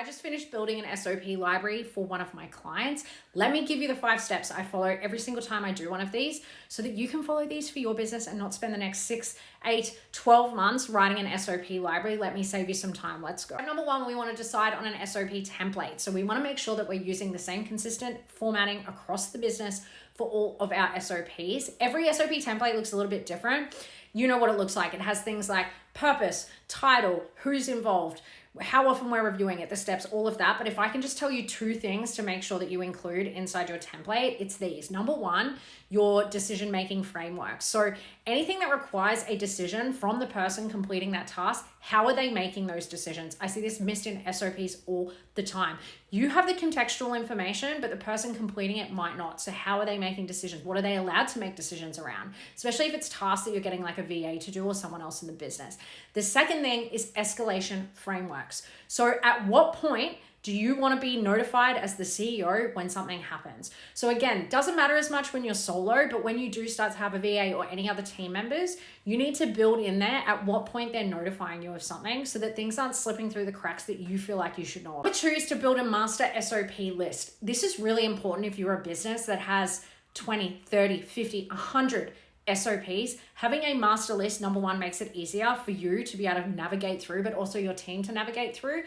just finished building an SOP library for one of my clients. Let me give you the 5 steps I follow every single time I do one of these so that you can follow these for your business and not spend the next 6, 8, 12 months writing an SOP library. Let me save you some time. Let's go. Number 1, we want to decide on an SOP template. So we want to make sure that we're using the same consistent formatting across the business for all of our SOPs. Every SOP template looks a little bit different. You know what it looks like. It has things like purpose, title, who's involved, how often we're reviewing it, the steps, all of that. But if I can just tell you 2 things to make sure that you include inside your template, it's these. Number 1, your decision-making framework. So anything that requires a decision from the person completing that task, how are they making those decisions? I see this missed in SOPs all the time. You have the contextual information, but the person completing it might not. So how are they making decisions? What are they allowed to make decisions around? Especially if it's tasks that you're getting like a VA to do or someone else in the business. The second thing is escalation frameworks. So at what point do you want to be notified as the CEO when something happens? So again, doesn't matter as much when you're solo, but when you do start to have a VA or any other team members, you need to build in there at what point they're notifying you of something so that things aren't slipping through the cracks that you feel like you should know. Number 2 is to build a master SOP list. This is really important if you're a business that has 20, 30, 50, 100 SOPs. Having a master list, number 1, makes it easier for you to be able to navigate through, but also your team to navigate through.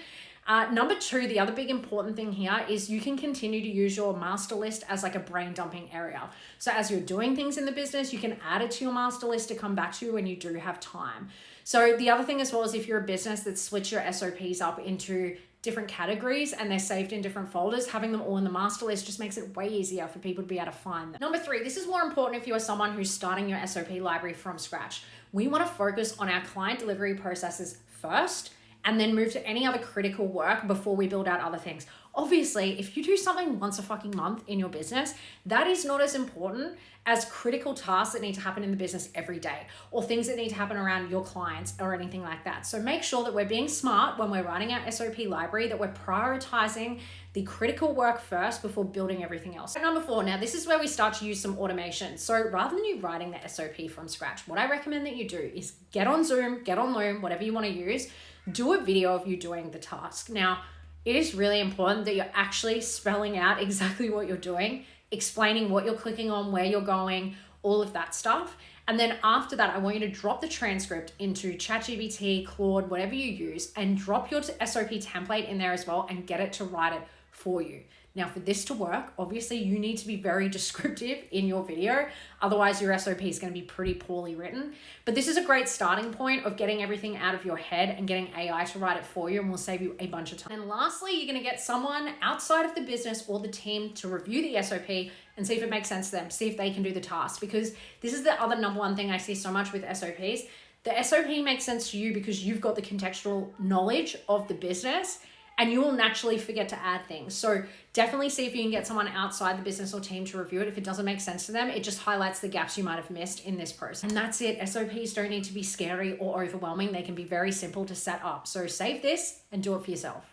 Number 2, the other big important thing here is you can continue to use your master list as like a brain dumping area. So as you're doing things in the business, you can add it to your master list to come back to when you do have time. So the other thing as well is if you're a business that splits your SOPs up into different categories and they're saved in different folders, having them all in the master list just makes it way easier for people to be able to find them. Number 3, this is more important if you are someone who's starting your SOP library from scratch. We want to focus on our client delivery processes first and then move to any other critical work before we build out other things. Obviously, if you do something once a fucking month in your business, that is not as important as critical tasks that need to happen in the business every day or things that need to happen around your clients or anything like that. So make sure that we're being smart when we're writing our SOP library, that we're prioritizing the critical work first before building everything else. Number 4, now this is where we start to use some automation. So rather than you writing the SOP from scratch, what I recommend that you do is get on Zoom, get on Loom, whatever you want to use, do a video of you doing the task. Now, it is really important that you're actually spelling out exactly what you're doing, explaining what you're clicking on, where you're going, all of that stuff. And then after that, I want you to drop the transcript into ChatGPT, Claude, whatever you use, and drop your SOP template in there as well and get it to write it for you. Now, for this to work, obviously you need to be very descriptive in your video. Otherwise, your SOP is going to be pretty poorly written. But this is a great starting point of getting everything out of your head and getting AI to write it for you, and will save you a bunch of time. And lastly, you're going to get someone outside of the business or the team to review the SOP and see if it makes sense to them, see if they can do the task. Because this is the other number 1 thing I see so much with SOPs. The SOP makes sense to you because you've got the contextual knowledge of the business, and you will naturally forget to add things. So definitely see if you can get someone outside the business or team to review it. If it doesn't make sense to them, it just highlights the gaps you might have missed in this process. And that's it. SOPs don't need to be scary or overwhelming. They can be very simple to set up. So save this and do it for yourself.